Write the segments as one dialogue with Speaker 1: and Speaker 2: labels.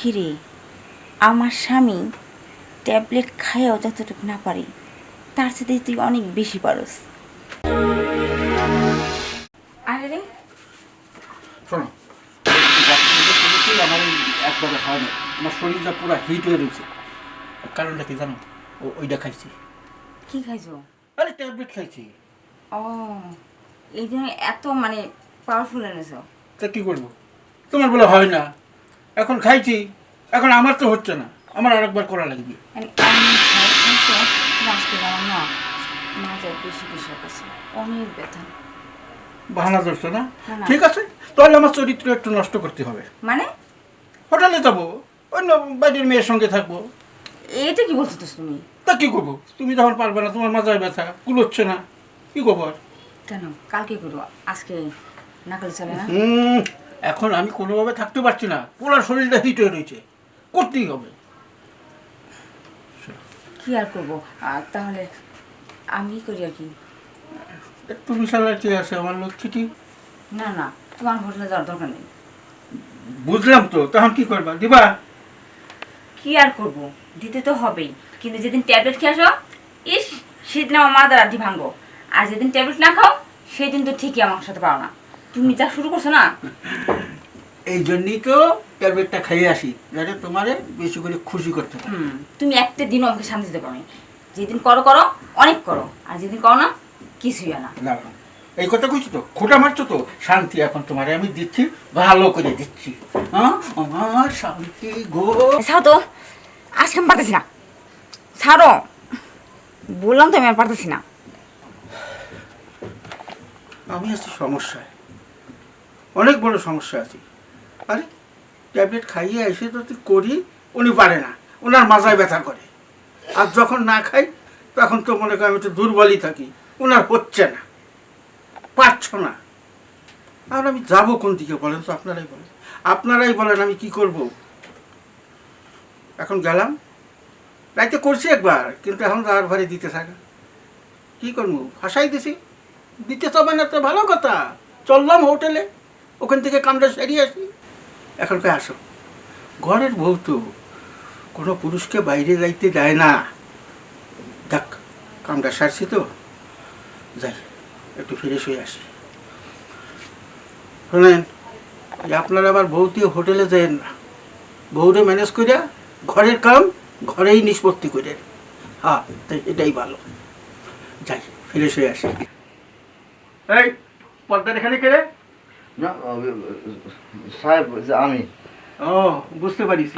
Speaker 1: কিরে, আমার স্বামী ট্যাবলেট খাইয়াও যতটুকু না পারি তার সাথে তুই অনেক বেশি পারস। আরে রে
Speaker 2: শোনো, আমার একবারে হয় না, আমার শরীরটা পুরো হিট হয়ে রয়েছে। কারণটা কি জানো? ওইটা খাইছি।
Speaker 1: কি খাইছো?
Speaker 2: আরে ট্যাবলেট খাইছি।
Speaker 1: ও, এই জন্য এত মানে পাওয়ারফুল এনেছো।
Speaker 2: তা কি করবো? তোমার বলে হয় না, এখন খাইছি, এখন আমার তো হচ্ছে না, আমার আরেকবার করা লাগবে।
Speaker 1: আজকে যেমন না মাজার বেশি বেশি করছে, অনেক ব্যথা।
Speaker 2: বাহানা ধরছো না?
Speaker 1: না।
Speaker 2: ঠিক আছে, তাহলে আমার চরিত্র একটু নষ্ট করতে হবে।
Speaker 1: মানে
Speaker 2: হোটেলে যাবো, অন্য বাড়ির মেয়ের সঙ্গে থাকবো।
Speaker 1: এইটা কি বলছো তুমি?
Speaker 2: তা কি করবো? তুমি যখন পারবে না, তোমার মাজায় ব্যথা, কুলোচ্ছে না, কি করবো আর?
Speaker 1: কেন কালকে করবো, আজকে না করলে চলে না?
Speaker 2: এখন আমি কোনোভাবে থাকতে পারছি না, পুরো শরীরটা হিট হয়ে রয়েছে, করতেই হবে।
Speaker 1: কি আর করবো, তাহলে আমি করি আর কি।
Speaker 2: তুমি সালা ঠিক আছে আমার লক্ষ্মীটি।
Speaker 1: না না, তোমার হোটেলে যাওয়ার দরকার নেই।
Speaker 2: বুঝলাম তো, তখন কি করবা? দিবা?
Speaker 1: কি আর করব, দিতে তো হবেই, কিন্তু যেদিন ট্যাবলেট খেয়ে আসো ইস সেদিন আমার মাদার আড্ডি ভাঙবো, আর যেদিন ট্যাবলেট না খাও সেদিন তো ঠিকই আমার সাথে পাও না। তুমি যা শুরু করছো না।
Speaker 2: এই জন্যই তো ট্যাবলেটটা খাইয়ে আসি, যাতে তোমারে বেশি করে খুশি করতে পারে।
Speaker 1: তুমি একটা দিনও আমাকে শান্তি দিতে পারো না। যেদিন করো করো অনেক করো, আর যেদিন করো না কিছুই হয় না।
Speaker 2: না না, এই কথা কইছি তো, খোটা মারছো তো। শান্তি এখন তোমারে আমি দিচ্ছি, ভালো করে দিচ্ছি। হ্যাঁ, আমার শান্তি গো।
Speaker 1: ছাড়ো তো, আজকে আমি পারতেছি না, ছাড়ো বললাম তো, আমি আর পারতেছি না।
Speaker 2: আমি আছি সমস্যায়, অনেক বড় সমস্যা আছে। আরে ট্যাবলেট খাইয়ে এসে তো তুই করি, উনি পারে না, ওনার মাথায় ব্যথা করে। আর যখন না খাই তখন তো মনে করি আমি একটু দুর্বলই থাকি, ওনার হচ্ছে না, পারছ না। আর আমি যাবো কোন দিকে বলেন তো? আপনারাই বলেন, আপনারাই বলেন আমি কি করব? এখন গেলাম, রাইতে করছি একবার, কিন্তু এখন যাওয়ার ভারে দিতে থাকে। কি করবো? ফাঁসাই দিছি, দিতে তবে না তো ভালো কথা। চললাম হোটেলে, ওখান থেকে কামড়া সেরিয়ে আসি। এখন কে আসো, ঘরের বউ তো, কোনো পুরুষকে বাইরে যাইতে দেয় না। দেখ, কামড়া সারছি তো, যাই একটু ফ্রেশ হয়ে আসি। শোনেন, আপনারা আবার বউ দিয়ে হোটেলে যাইেন না, বউরে ম্যানেজ করে ঘরের কাম ঘরেই নিষ্পত্তি করেন। হ্যাঁ, তাই এটাই ভালো। যাই ফ্রেশ হয়ে আসি। এই পর্দার এখানে কে রে?
Speaker 3: না সাহেব, আমি
Speaker 2: ও, বুঝতে পারিস।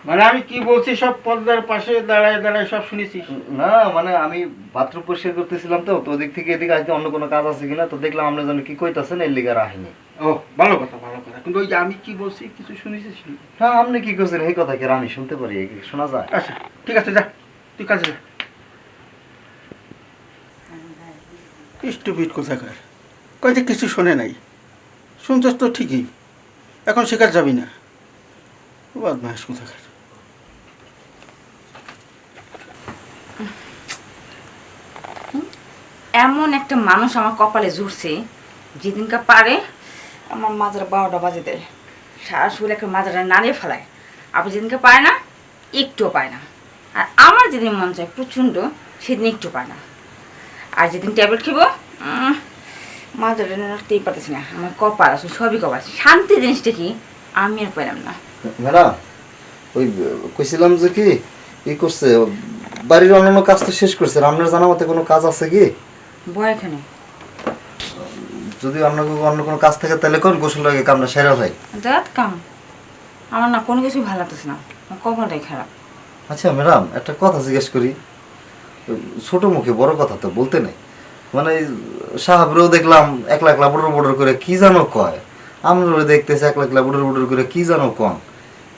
Speaker 2: মানে আমি কি বলছি সব পর্দার পাশে দাঁড়ায় দাঁড়ায় সব শুনেছিস?
Speaker 3: না, মানে আমি বাথরুম পরিষ্কার করতেছিলাম তো, তো ওদিক থেকে এদিকে আসতে অন্য কোনো কাজ আছে কিনা, তো দেখলাম আমরা যেন কি কইতাছেন, এর লিগে আর আহিনি।
Speaker 2: ও, ভালো কথা ভালো কথা, কিন্তু ওই যে আমি কি বলছি কিছু শুনেছিস?
Speaker 3: হ্যাঁ, আপনি কি করছেন এই কথা কি আর আমি শুনতে পারি? শোনা যায়?
Speaker 2: আচ্ছা ঠিক আছে, যা তুই কাজে যা। স্টুপিড কোথাকার, কইতে কিছু শোনে নাই, শুনছস তো ঠিকই, এখন শেখার যাবি না, বদমাইশ কোথাকার।
Speaker 1: এমন একটা মানুষ আমার কপালে জুড়ছে, যেদিনকে পারে আমার মাজার 12টা বাজে দেয়, সারা শরীর একটা মাজারা নাড়িয়ে ফেলায়, আবার যেদিনকে পায় না একটুও পায় না। আর আমার যেদিন মন চায় প্রচণ্ড, সেদিন একটু পায় না। আর যেদিন ট্যাবলেট খেব মাজারে নাড়তেই পারতেছি না, আমার কপাল আসলে সবই কপাল। শান্তি জিনিসটা কি আমি আর পাইলাম না।
Speaker 3: ম্যাডাম, ওই কইছিলাম যে কি ই করছে, বাড়ির অন্যান্য কাজ তো শেষ করছে, আপনার জানা মতে কোনো কাজ আছে কি?
Speaker 1: ভয় এখানে
Speaker 3: যদি আপনাকে অন্য কোনো কাজ থাকে তাহলে কোন গোসল লাগে কামটা সেরা ভাই।
Speaker 1: দাঁত কাম, আমার না কোনো কিছুই ভালো লাগতেছে না, আমার কপালটাই খারাপ।
Speaker 3: আচ্ছা ম্যাডাম, একটা কথা জিজ্ঞেস করি, ছোট মুখে বড় কথা তো বলতে নেই, মানে সাহাবরেও দেখলাম একলা একলা বুড়োর বুড়োর করে কি জানো কয়, আমরাও দেখতেছি একলা একলা বুড়োর বুড়োর করে কি জানো কন,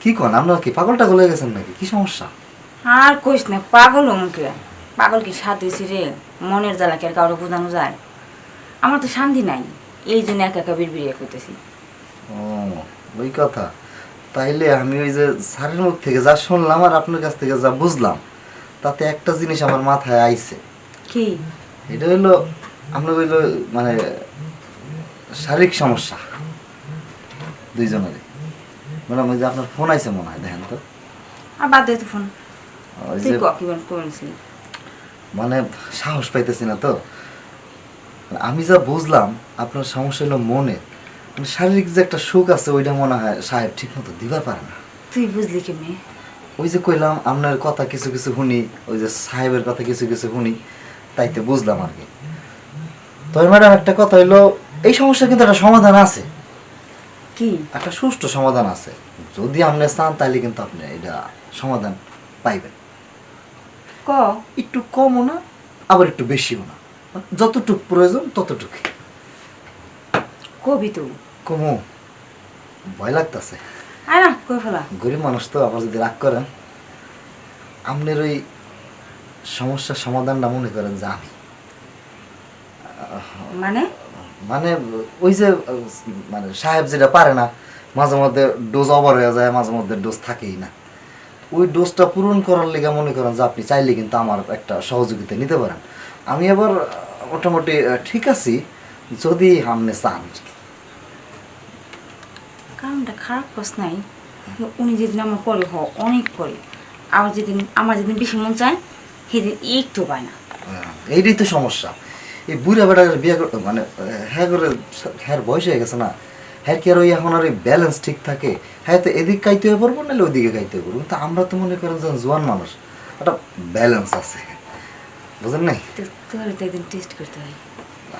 Speaker 3: কি কন? আপনারা কি পাগল টাগল হয়ে গেছেন নাকি? কি সমস্যা?
Speaker 1: আর কইস না, পাগল মুখে পাগল কি সাথ দিয়েছি রে, মনের জ্বালা কি আর কারো বোঝানো যায়? আমার তো শান্তি নাই, এই জন্য একা একা বিড়বিড়িয়ে করতেছি।
Speaker 3: ও, ওই কথা। তাইলে আমি ওই যে স্যারের মুখ থেকে যা শুনলাম আর আপনার কাছ থেকে যা বুঝলাম, তাতে একটা জিনিস আমার মাথায় আইছে।
Speaker 1: কি?
Speaker 3: এটা হইলো আমরা হইলো মানে শারীরিক সমস্যা দুইজনের। ম্যাডাম ওই যে আপনার ফোন আইছে মনে হয়, দেখেন তো।
Speaker 1: আর বাদ দে তো ফোন,
Speaker 3: ওই
Speaker 1: তুই
Speaker 3: যে
Speaker 1: কি করেছিলি?
Speaker 3: মানে সাহস পাইতেছি না তো। আমি যা বুঝলাম আপনার সমস্যা হলো মনে, মানে শারীরিক যে একটা সুখ আছে ওইটা মনে হয় সাহেব ঠিক মতো দিবার পারে না।
Speaker 1: তুই বুঝলি কেমনি?
Speaker 3: ওই যে কইলাম আপনার কথা কিছু কিছু শুনি, ওই যে সাহেবের কথা কিছু কিছু শুনি, তাইতে বুঝলাম আর কি। তবে ম্যাডাম একটা কথা হইলো, এই সমস্যার কিন্তু একটা সমাধান আছে,
Speaker 1: কি?
Speaker 3: একটা সুষ্ঠু সমাধান আছে। যদি আপনি চান তাহলে কিন্তু আপনি এটা সমাধান পাইবেন।
Speaker 1: ক।
Speaker 3: একটু কমও না আবার একটু বেশিও না, যতটুক প্রয়োজন ততটুকু
Speaker 1: কবি তো।
Speaker 3: কমও ভয় লাগতেছে।
Speaker 1: আয় না কই ফেলা।
Speaker 3: গরিব মানুষ তো, আবার যদি রাগ করেন, আপনার ওই সমস্যার সমাধানটা মনে করেন যে আমি,
Speaker 1: মানে?
Speaker 3: মানে ওই যে মানে সাহেব যেটা পারে না, মাঝে মধ্যে ডোজ ওভার হয়ে যায়, মাঝে মধ্যে ডোজ থাকেই না, ওই ডোজটা পূরণ করার লেগে মনে করেন যে আপনি চাইলে কিন্তু আমার একটা সহযোগিতা নিতে পারেন। আমি আবার মোটামুটি ঠিক আছি, যদি আপনি চান।
Speaker 1: কারণটা খারাপ কস নাই, উনি যেদিন আমার করে অনেক করে, আবার যেদিন আমার যেদিন বেশি মন চায় সেদিন একটু পায় না।
Speaker 3: এইটাই তো সমস্যা। এই বুড়া বেটার বিয়ে মানে হ্যাঁ করে, হ্যার বয়স হয়ে গেছে না, হ্যাঁ কি আর ওই এখন আর ওই ব্যালেন্স ঠিক থাকে, হ্যাঁ তো এদিক কাইতে হয়ে পড়বো নাহলে ওইদিকে কাইতে হয়ে পড়বো। কিন্তু আমরা তো মনে করেন যে জোয়ান মানুষ, একটা ব্যালেন্স আছে, বুঝেন নাই?
Speaker 1: তোর তো একদিন টেস্ট করতে হয়।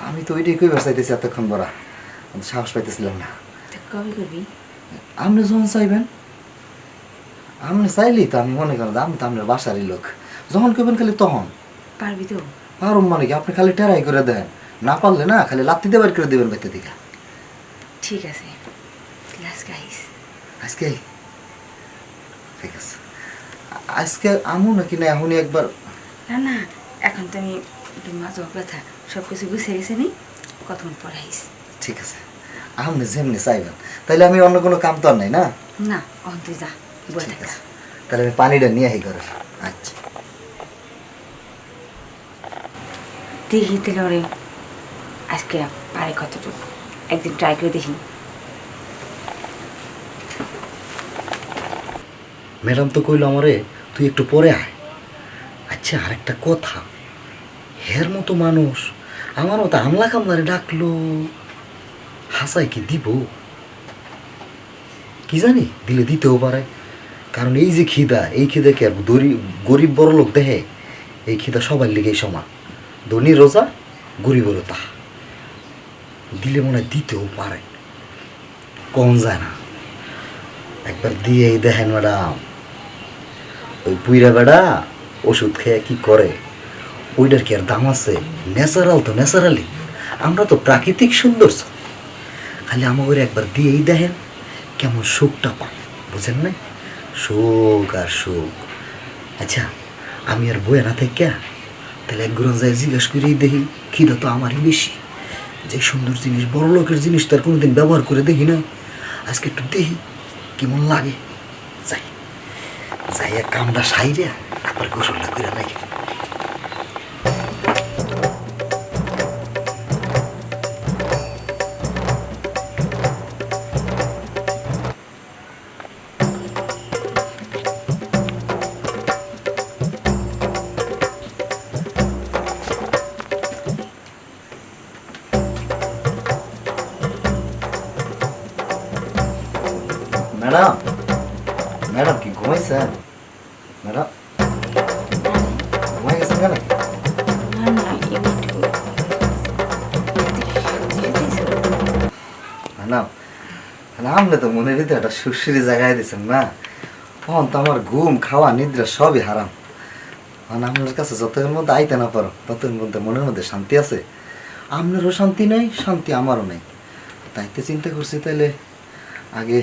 Speaker 3: আমি তো ওইটাই কইবার চাইতেছি এতক্ষণ বড়া, সাহস পাইতেছিলাম না।
Speaker 1: তো কবে করবি?
Speaker 3: আপনি যখন চাইবেন, আপনি চাইলেই তো আমি মনে করেন যে আমি তো আপনার বাসারই লোক, যখন করবেন খালি তখন
Speaker 1: পারবি তো?
Speaker 3: পারুম। মানে কি আপনি খালি টেরাই করে দেন, না পারলে না খালি লাত্তি দিয়ে বের করে দেবেন বাইতে দিকে।
Speaker 1: ঠিক আছে, আজকে আইস।
Speaker 3: আজকে ঠিক আছে, আজকে আমু নাকি না এখনই একবার?
Speaker 1: না না, এখন তো আমি একটু মাঝে ব্যথা সব কিছু গুছিয়ে গেছে নি, কতক্ষণ পরে আইস।
Speaker 3: ঠিক আছে, আপনি যেমনি চাইবেন। তাইলে আমি অন্য কোনো কাম তো আর নাই না?
Speaker 1: না অন তুই যা, বলে
Speaker 3: ঠিক
Speaker 1: থাক।
Speaker 3: আছে, তাহলে আমি পানিটা নিয়ে আই করে। আচ্ছা
Speaker 1: দেখি তাহলে ওরে আজকে পারে কতটুকু, একদিন ট্রাই করে দেখি।
Speaker 3: ম্যাডাম তো কইলো আমারে তুই একটু পরে আয়। আচ্ছা আরেকটা কথা, হের মতো মানুষ আমার মতো আমলা কামলারে ডাকলো, হাসাই কি দিব? কি জানি, দিলে দিতেও পারে। কারণ এই যে খিদা, এই খিদা কি আর গরিব বড় লোক দেখে? এই খিদা সবার লিগেই সমান, ধনী রোজা গরিবেরও তা। দিলে মনে হয় দিতেও পারে, কম যায় না। একবার দিয়েই দেখেন ম্যাডাম, ওই বুইরা বেড়া ওষুধ খেয়ে কি করে, ওইটার কি আর দাম আছে? ন্যাচারাল তো ন্যাচারালি, আমরা তো প্রাকৃতিক সৌন্দর্য। খালি আমাকে একবার দিয়েই দেখেন কেমন সুখটা পান, বুঝেন না? সুখ আর সুখ। আচ্ছা আমি আর বইয়ে না থেকে তাহলে এক গুণ যায় জিজ্ঞেস করেই দেখি, খিদা তো আমারই বেশি। যে সুন্দর জিনিস, বড় লোকের জিনিস তো আর কোনোদিন ব্যবহার করে দেখি না, আজকে একটু দেখি কেমন লাগে। যাই যাই এক কামটা সাইরে তারপরে গোসলটা করে নাকি। ম্যাডাম, ম্যাডাম কি ঘুমাইছেন? ম্যাডাম ঘুমাই গেছেন কেন?
Speaker 1: না না, একটু
Speaker 3: ম্যাডাম আপনি তো মনের ভিতরে একটা সুশ্রী জায়গায় দিয়েছেন না, তখন তো আমার ঘুম খাওয়া নিদ্রা সবই হারাম। মানে আপনার কাছে যতক্ষণ মধ্যে আইতে না পারো ততক্ষণ মধ্যে মনের মধ্যে শান্তি আছে। আপনারও শান্তি নেই, শান্তি আমারও নেই, তাইতে চিন্তা করছি তাইলে আগে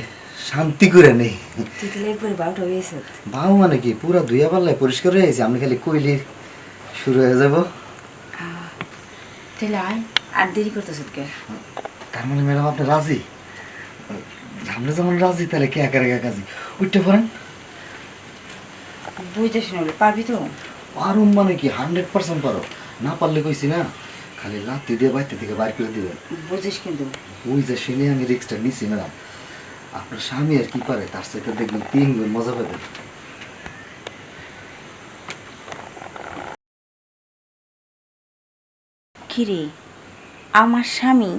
Speaker 3: শান্তি করে নেই।
Speaker 1: তুই তাহলে একবারে 12টা হয়ে গেছে।
Speaker 3: বাউ মানে কি পুরা ধুইয়া পাল্লায় পরিষ্কার হয়ে গেছে, আপনি খালি কইলি শুরু হয়ে যাব।
Speaker 1: তাহলে আয়, আর দেরি করতেছ কে?
Speaker 3: তার মানে ম্যাডাম আপনি রাজি? আপনি যখন রাজি তাহলে কে একা রেখা কাজী উঠতে পারেন।
Speaker 1: বুঝতে শুনলে পারবি তো?
Speaker 3: পারো মানে কি 100% পারো, না পারলে কইছি না খালি লাত্তি দিয়ে বাইতে থেকে বাইর করে দিবেন।
Speaker 1: বুঝিস কিন্তু।
Speaker 3: ওই যে শুনে আমি রিক্সটা নিছি ম্যাডাম। আপনার স্বামী আর কি পারে, তার সাথে দেখবেন 3 গুণ মজা পাবেন।
Speaker 1: কিরে, আমার স্বামী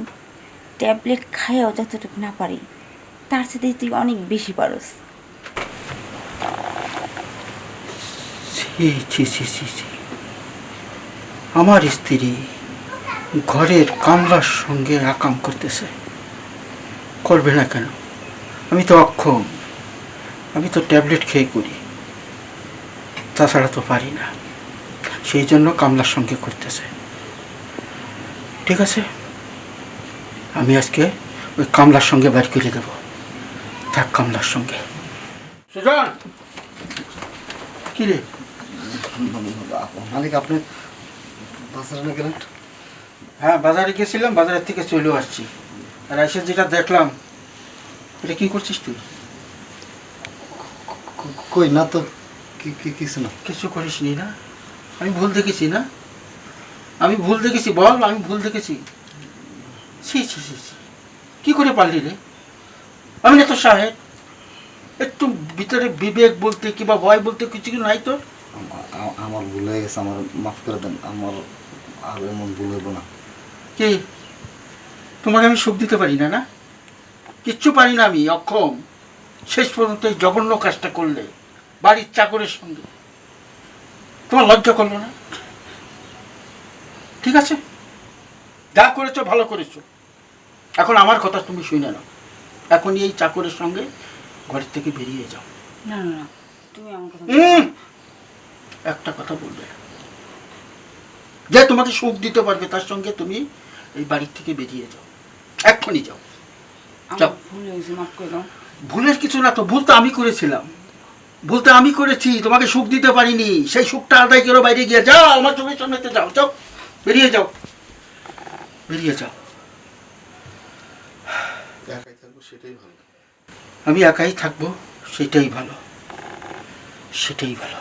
Speaker 1: ট্যাবলেট খাইয়াও যতটুকু না পারি, তার সাথে তুই অনেক বেশি পারস।
Speaker 2: ছি ছি ছি ছি ছি। আমার স্ত্রী ঘরের কামলার সঙ্গে আকাম করতেছে, করবে না কেন? আমি তো অক্ষম, আমি তো ট্যাবলেট খেয়ে করি, তাছাড়া তো পারি না, সেই জন্য কামলার সঙ্গে করতেছে। ঠিক আছে, আমি আজকে ওই কামলার সঙ্গে বাড়ি করে দেবো, থাক কামলার সঙ্গে। সুজন, কি রে?
Speaker 3: মালিক আপনি বাজারে না গেলেন?
Speaker 2: হ্যাঁ, বাজারে গেছিলাম, বাজারের থেকে চলেও আসছি। আর এসে যেটা দেখলাম, এটা কি করছিস তুই?
Speaker 3: কই না তো, কিছু না।
Speaker 2: কিছু করিস নি না? আমি ভুল দেখেছি না? আমি ভুল দেখেছি, বল আমি ভুল দেখেছি। ছি ছি ছি ছি, কি করে পারলি রে? আমি না তো সাহেব, একটু ভিতরে বিবেক বলতে কিংবা ভয় বলতে কিছু কি নাই তোর?
Speaker 3: আমার ভুল হয়ে গেছে, আমার মাফ করে দেন, আমার আর এমন ভুল হইব না।
Speaker 2: কি, তোমাকে আমি সুখ দিতে পারি না? না, কিচ্ছু পারি না, আমি অক্ষম। শেষ পর্যন্ত এই জঘন্য কাজটা করলে বাড়ির চাকরের সঙ্গে, তোমার লজ্জা করলো না? ঠিক আছে, যা করেছো ভালো করেছো। এখন আমার কথা তুমি শুনে নাও, এখনই এই চাকরের সঙ্গে ঘরের থেকে বেরিয়ে যাও।
Speaker 1: না না না, তুমি আমার কথা
Speaker 2: একটা কথা বলবে, যে তোমাকে সুখ দিতে পারবে তার সঙ্গে তুমি এই বাড়ির থেকে বেরিয়ে যাও, এক্ষুনি যাও।
Speaker 1: আমার ভুল হয়েছে, মাফ করে দাও।
Speaker 2: ভুলের কিছু না তো, ভুল তো আমি করেছিলাম, ভুল তো আমি করেছি, তোমাকে সুখ দিতে পারিনি, সেই সুখটা আদায় করে বাইরে গিয়ে যাও, আমার চোখের সামনেতে যাও, যাও, বেরিয়ে যাও, বেরিয়ে যাও।
Speaker 3: একাই থাকবো সেটাই ভালো।
Speaker 2: আমি একাই থাকবো, সেটাই ভালো, সেটাই ভালো।